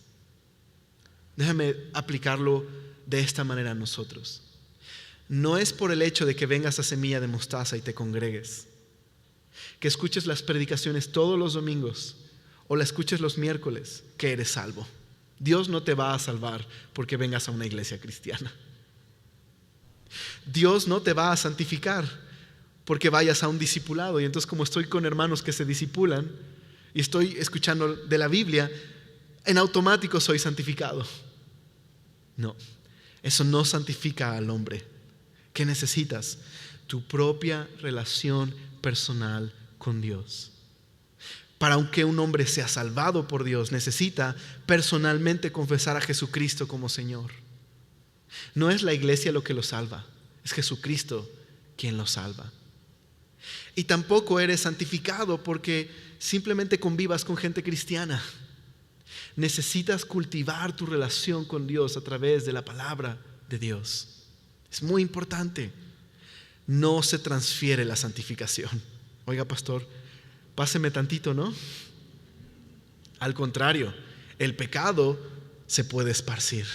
Déjame aplicarlo de esta manera a nosotros. No es por el hecho de que vengas a Semilla de Mostaza y te congregues, que escuches las predicaciones todos los domingos o la escuches los miércoles, que eres salvo. Dios no te va a salvar porque vengas a una iglesia cristiana. Dios no te va a santificar porque vayas a un discipulado. Y entonces, como estoy con hermanos que se discipulan y estoy escuchando de la Biblia, en automático soy santificado. No, eso no santifica al hombre. ¿Qué necesitas? Tu propia relación personal con Dios. Para que un hombre sea salvado por Dios, necesita personalmente confesar a Jesucristo como Señor. No es la iglesia lo que lo salva, es Jesucristo quien lo salva. Y tampoco eres santificado porque simplemente convivas con gente cristiana. Necesitas cultivar tu relación con Dios a través de la palabra de Dios. Es muy importante. No se transfiere la santificación. Oiga, pastor, páseme tantito, ¿no? Al contrario, el pecado se puede esparcir.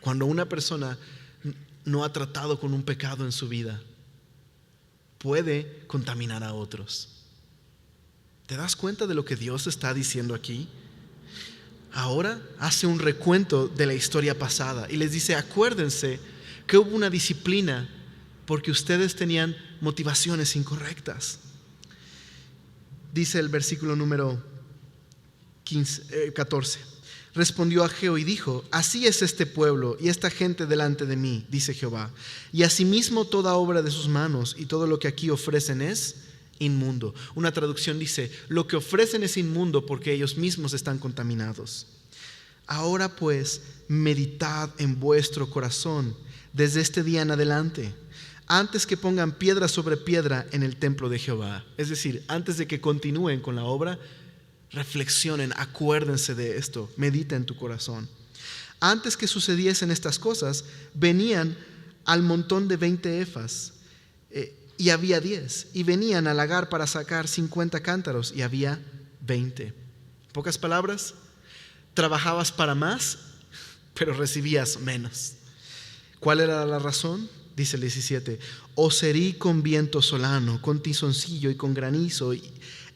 Cuando una persona no ha tratado con un pecado en su vida, puede contaminar a otros. ¿Te das cuenta de lo que Dios está diciendo aquí? Ahora hace un recuento de la historia pasada y les dice, acuérdense que hubo una disciplina porque ustedes tenían motivaciones incorrectas. Dice el versículo número 14. Respondió Ageo y dijo, así es este pueblo y esta gente delante de mí, dice Jehová, y asimismo toda obra de sus manos y todo lo que aquí ofrecen es inmundo. Una traducción dice, lo que ofrecen es inmundo porque ellos mismos están contaminados. Ahora pues, meditad en vuestro corazón desde este día en adelante, antes que pongan piedra sobre piedra en el templo de Jehová. Es decir, antes de que continúen con la obra, reflexionen, acuérdense de esto, medita en tu corazón. Antes que sucediesen estas cosas, venían al montón de 20 efas y había 10, y venían al lagar para sacar 50 cántaros y había 20. En pocas palabras, trabajabas para más, pero recibías menos. ¿Cuál era la razón? Dice el 17, os herí con viento solano, con tizoncillo y con granizo,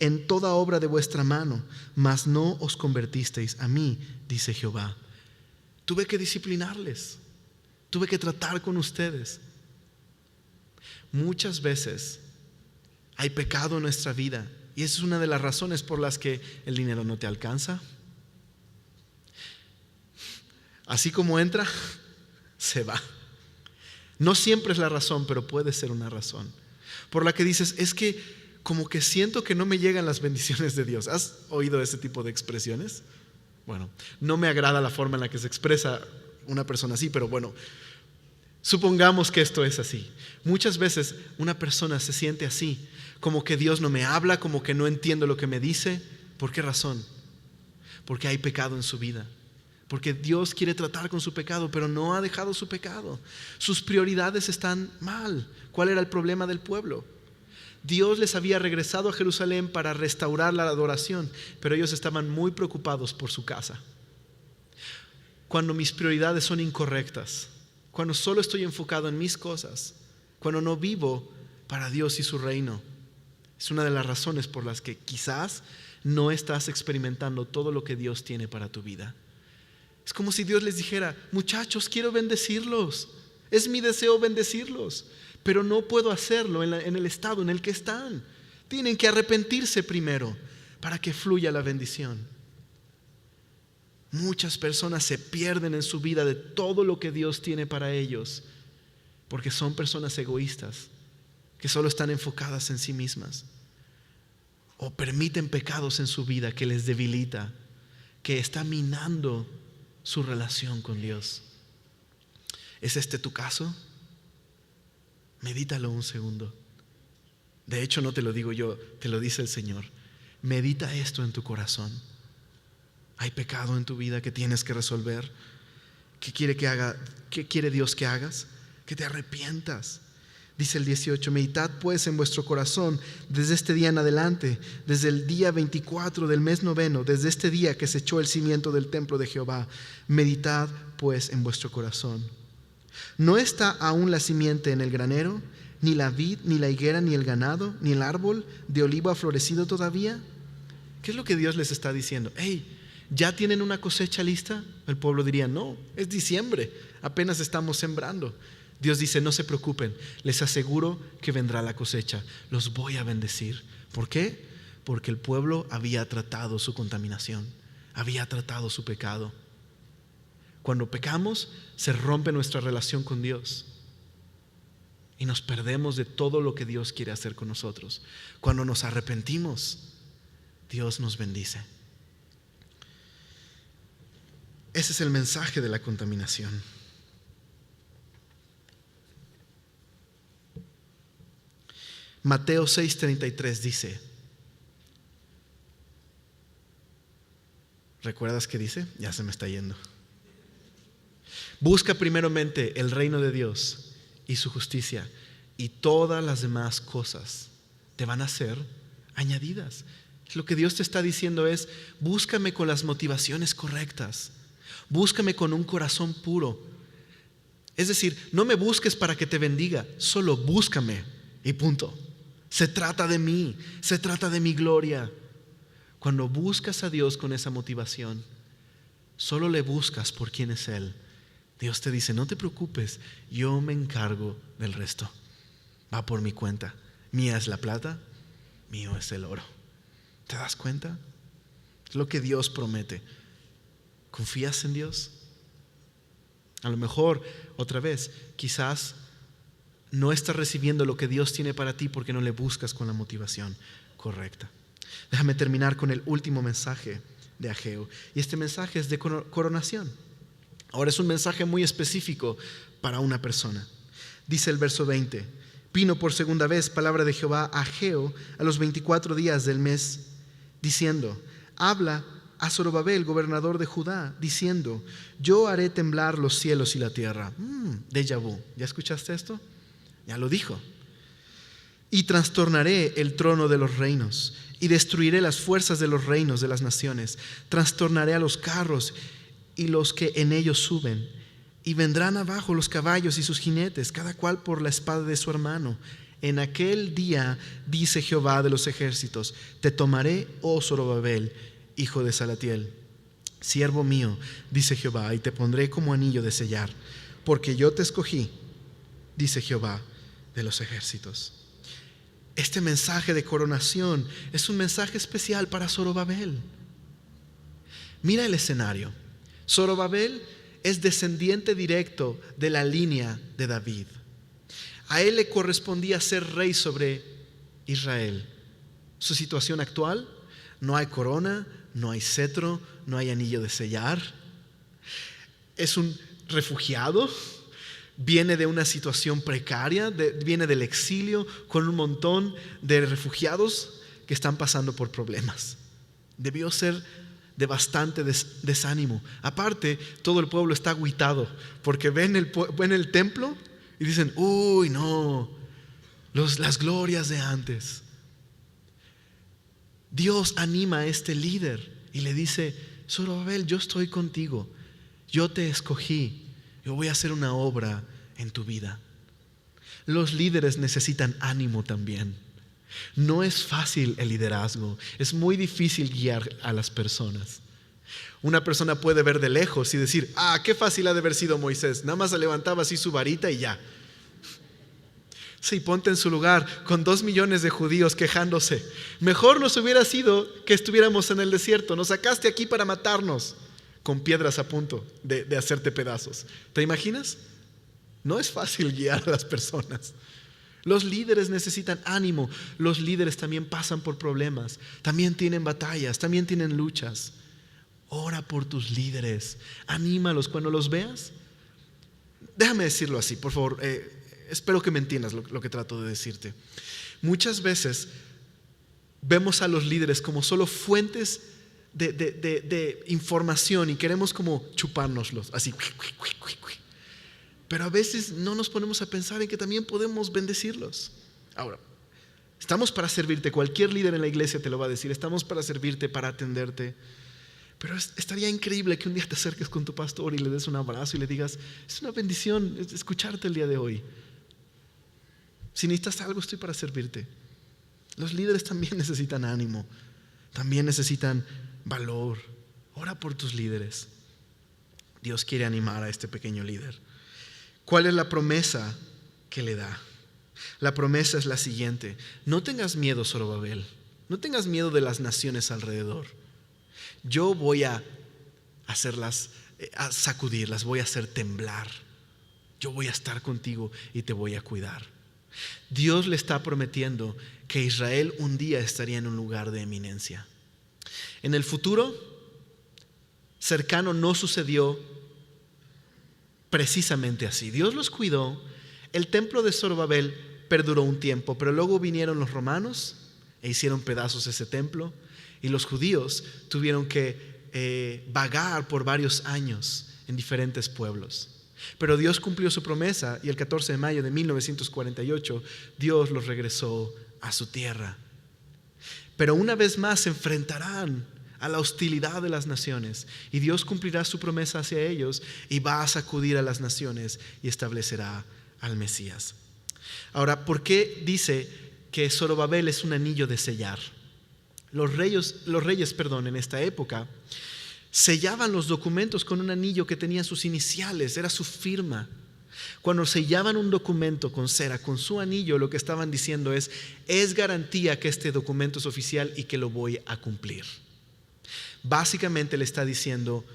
en toda obra de vuestra mano, mas no os convertisteis a mí, dice Jehová. Tuve que disciplinarles, tuve que tratar con ustedes. Muchas veces hay pecado en nuestra vida y esa es una de las razones por las que el dinero no te alcanza. Así como entra, se va. No siempre es la razón, pero puede ser una razón por la que dices, es que como que siento que no me llegan las bendiciones de Dios. ¿Has oído ese tipo de expresiones? Bueno, no me agrada la forma en la que se expresa una persona así, pero bueno, supongamos que esto es así. Muchas veces una persona se siente así, como que Dios no me habla, como que no entiendo lo que me dice. ¿Por qué razón? Porque hay pecado en su vida. Porque Dios quiere tratar con su pecado, pero no ha dejado su pecado. Sus prioridades están mal. ¿Cuál era el problema del pueblo? Dios les había regresado a Jerusalén para restaurar la adoración, pero ellos estaban muy preocupados por su casa. Cuando mis prioridades son incorrectas, cuando solo estoy enfocado en mis cosas, cuando no vivo para Dios y su reino, es una de las razones por las que quizás no estás experimentando todo lo que Dios tiene para tu vida. Es como si Dios les dijera, muchachos, quiero bendecirlos, Es mi deseo bendecirlos, pero no puedo hacerlo en el estado en el que están. Tienen que arrepentirse primero para que fluya la bendición. Muchas personas se pierden en su vida de todo lo que Dios tiene para ellos porque son personas egoístas que solo están enfocadas en sí mismas, o permiten pecados en su vida que les debilita, que está minando su relación con Dios. ¿Es este tu caso? Medítalo un segundo. De hecho, no te lo digo yo, te lo dice el Señor. Medita esto en tu corazón. ¿Hay pecado en tu vida que tienes que resolver? ¿Qué quiere Dios que hagas? Que te arrepientas. Dice el 18: meditad pues en vuestro corazón desde este día en adelante, desde el día 24 del mes noveno, desde este día que se echó el cimiento del templo de Jehová. Meditad pues en vuestro corazón. ¿No está aún la simiente en el granero, ni la vid, ni la higuera, ni el ganado, ni el árbol de olivo ha florecido todavía? ¿Qué es lo que Dios les está diciendo? Hey, ¿ya tienen una cosecha lista? El pueblo diría: no, es diciembre, apenas estamos sembrando. Dios dice: no se preocupen, les aseguro que vendrá la cosecha, los voy a bendecir. ¿Por qué? Porque el pueblo había tratado su contaminación, había tratado su pecado. Cuando pecamos, se rompe nuestra relación con Dios y nos perdemos de todo lo que Dios quiere hacer con nosotros. Cuando nos arrepentimos, Dios nos bendice. Ese es el mensaje de la contaminación. Mateo 6:33 dice, ¿recuerdas qué dice? Ya se me está yendo. Busca primeramente el reino de Dios y su justicia, y todas las demás cosas te van a ser añadidas. Lo que Dios te está diciendo es: búscame con las motivaciones correctas, búscame con un corazón puro. Es decir, no me busques para que te bendiga, solo búscame y punto. Se trata de mí, se trata de mi gloria. Cuando buscas a Dios con esa motivación, solo le buscas por quién es Él. Dios te dice: no te preocupes, yo me encargo del resto. Va por mi cuenta. Mía es la plata, mío es el oro. ¿Te das cuenta? Es lo que Dios promete. ¿Confías en Dios? A lo mejor, otra vez, quizás no estás recibiendo lo que Dios tiene para ti porque no le buscas con la motivación correcta. Déjame terminar con el último mensaje de Ageo. Y este mensaje es de coronación. Ahora es un mensaje muy específico para una persona. Dice el verso 20: vino por segunda vez palabra de Jehová a Ageo a los 24 días del mes, diciendo: habla a Zorobabel, gobernador de Judá, diciendo: yo haré temblar los cielos y la tierra. Déjà vu. ¿Ya escuchaste esto? Ya lo dijo. Y trastornaré el trono de los reinos, y destruiré las fuerzas de los reinos de las naciones. Trastornaré a los carros y los que en ellos suben, y vendrán abajo los caballos y sus jinetes, cada cual por la espada de su hermano. En aquel día, dice Jehová de los ejércitos, te tomaré, oh Zorobabel, hijo de Salatiel, siervo mío, dice Jehová, y te pondré como anillo de sellar, porque yo te escogí, dice Jehová de los ejércitos. Este mensaje de coronación es un mensaje especial para Zorobabel. Mira el escenario. Zorobabel es descendiente directo de la línea de David. A él le correspondía ser rey sobre Israel. Su situación actual: no hay corona, no hay cetro, no hay anillo de sellar. Es un refugiado. Viene de una situación precaria, viene del exilio con un montón de refugiados que están pasando por problemas. Debió ser de bastante desánimo. Aparte, todo el pueblo está agüitado porque ven el templo y dicen: uy, no, las glorias de antes. Dios anima a este líder y le dice: Zorobabel, yo estoy contigo, yo te escogí. Yo voy a hacer una obra en tu vida. Los líderes necesitan ánimo también. No es fácil el liderazgo. Es muy difícil guiar a las personas. Una persona puede ver de lejos y decir, qué fácil ha de haber sido Moisés, nada más se levantaba así su varita y ya. Sí, ponte en su lugar con 2 millones de judíos quejándose. Mejor nos hubiera sido que estuviéramos en el desierto. Nos sacaste aquí para matarnos, con piedras a punto de hacerte pedazos. ¿Te imaginas? No es fácil guiar a las personas. Los líderes necesitan ánimo. Los líderes también pasan por problemas. También tienen batallas, también tienen luchas. Ora por tus líderes. Anímalos cuando los veas. Déjame decirlo así, por favor. Espero que me entiendas lo que trato de decirte. Muchas veces vemos a los líderes como solo fuentes de información y queremos como chupárnoslos, así. Pero a veces no nos ponemos a pensar en que también podemos bendecirlos. Ahora, estamos para servirte. Cualquier líder en la iglesia te lo va a decir. Estamos para servirte, para atenderte. Pero estaría increíble que un día te acerques con tu pastor y le des un abrazo y le digas, es una bendición escucharte el día de hoy. Si necesitas algo, estoy para servirte. Los líderes también necesitan ánimo, también necesitan valor. Ora por tus líderes. Dios quiere animar a este pequeño líder. ¿Cuál es la promesa que le da? La promesa es la siguiente: no tengas miedo, Zorobabel, no tengas miedo de las naciones alrededor. Yo voy a hacerlas, a sacudirlas, voy a hacer temblar. Yo voy a estar contigo y te voy a cuidar. Dios le está prometiendo que Israel un día estaría en un lugar de eminencia. En el futuro cercano no sucedió precisamente así. Dios los cuidó. El templo de Zorobabel perduró un tiempo, pero luego vinieron los romanos e hicieron pedazos ese templo, y los judíos tuvieron que vagar por varios años en diferentes pueblos. Pero Dios cumplió su promesa y el 14 de mayo de 1948 Dios los regresó a su tierra. Pero una vez más se enfrentarán a la hostilidad de las naciones, y Dios cumplirá su promesa hacia ellos y va a sacudir a las naciones y establecerá al Mesías. Ahora, ¿por qué dice que Zorobabel es un anillo de sellar? Los reyes, en esta época sellaban los documentos con un anillo que tenía sus iniciales, era su firma. Cuando sellaban un documento con cera, con su anillo, lo que estaban diciendo es garantía que este documento es oficial y que lo voy a cumplir. Básicamente le está diciendo: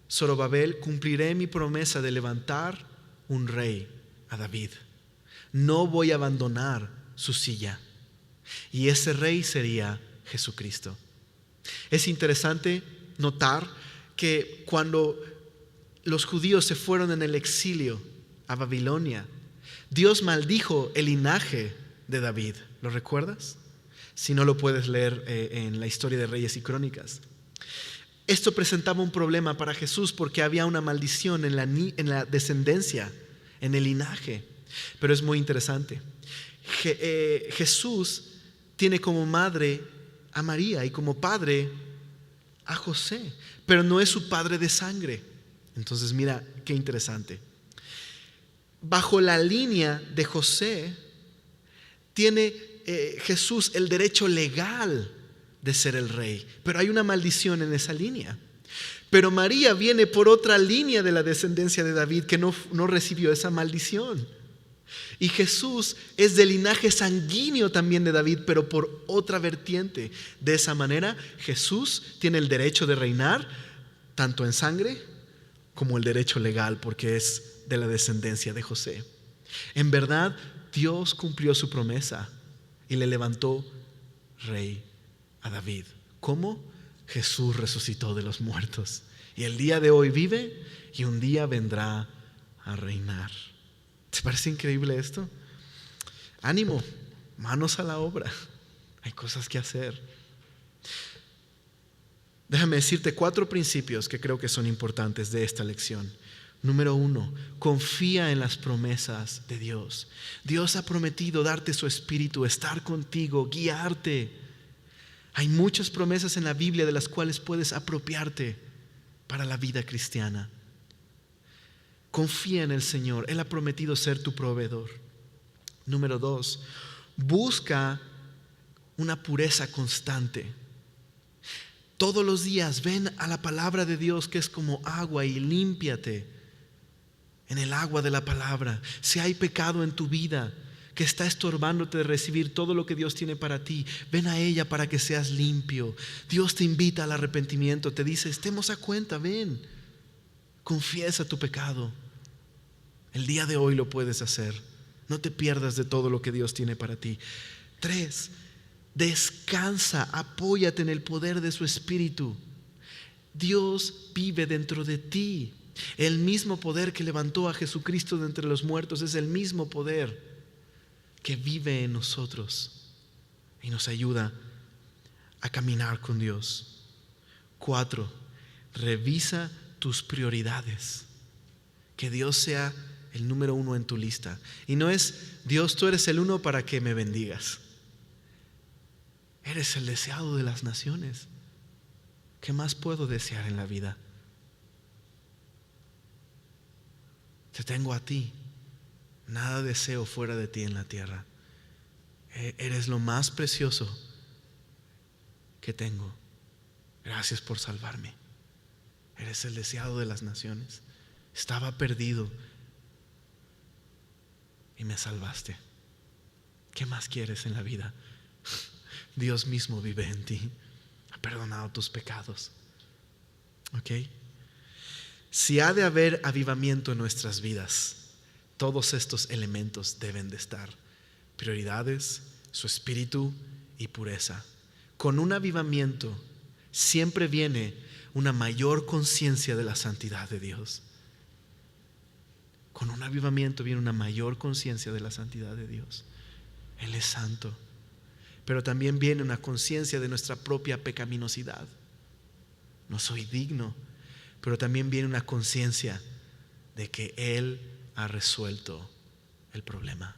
Zorobabel, cumpliré mi promesa de levantar un rey a David. No voy a abandonar su silla. Y ese rey sería Jesucristo. Es interesante notar que cuando los judíos se fueron en el exilio a Babilonia, Dios maldijo el linaje de David. ¿Lo recuerdas? Si no, lo puedes leer en la historia de Reyes y Crónicas. Esto presentaba un problema para Jesús porque había una maldición en la descendencia, en el linaje. Pero es muy interesante. Jesús tiene como madre a María y como padre a José, pero no es su padre de sangre. Entonces mira qué interesante. Bajo la línea de José tiene Jesús el derecho legal de ser el rey, pero hay una maldición en esa línea. Pero María viene por otra línea de la descendencia de David que no recibió esa maldición. Y Jesús es del linaje sanguíneo también de David, pero por otra vertiente. De esa manera, Jesús tiene el derecho de reinar, tanto en sangre como el derecho legal, porque es de la descendencia de José. En verdad, Dios cumplió su promesa y le levantó rey a David. ¿Cómo? Jesús resucitó de los muertos y el día de hoy vive y un día vendrá a reinar. ¿Te parece increíble esto? Ánimo, manos a la obra. Hay cosas que hacer. Déjame decirte 4 principios que creo que son importantes de esta lección. Número 1, confía en las promesas de Dios. Dios ha prometido darte su espíritu, estar contigo, guiarte. Hay muchas promesas en la Biblia de las cuales puedes apropiarte para la vida cristiana. Confía en el Señor, Él ha prometido ser tu proveedor. Número 2, busca una pureza constante. Todos los días ven a la palabra de Dios, que es como agua, y límpiate en el agua de la palabra. Si hay pecado en tu vida que está estorbándote de recibir todo lo que Dios tiene para ti, ven a ella para que seas limpio. Dios te invita al arrepentimiento, te dice: estemos a cuenta, ven, confiesa tu pecado. El día de hoy lo puedes hacer. No te pierdas de todo lo que Dios tiene para ti. 3, descansa, apóyate en el poder de su Espíritu. Dios vive dentro de ti. El mismo poder que levantó a Jesucristo de entre los muertos es el mismo poder que vive en nosotros y nos ayuda a caminar con Dios. 4, revisa tus prioridades. Que Dios sea el número 1 en tu lista. Y no es: Dios, tú eres el 1 para que me bendigas. Eres el deseado de las naciones. ¿Qué más puedo desear en la vida? Te tengo a ti. Nada deseo fuera de ti en la tierra. Eres lo más precioso que tengo. Gracias por salvarme. Eres el deseado de las naciones. Estaba perdido y me salvaste. ¿Qué más quieres en la vida? Dios mismo vive en ti. Ha perdonado tus pecados. ¿Ok? Si ha de haber avivamiento en nuestras vidas, todos estos elementos deben de estar: prioridades, su espíritu y pureza. Con un avivamiento siempre viene una mayor conciencia de la santidad de Dios. Con un avivamiento viene una mayor conciencia de la santidad de Dios. Él es santo. Pero también viene una conciencia de nuestra propia pecaminosidad. No soy digno. Pero también viene una conciencia de que Él ha resuelto el problema.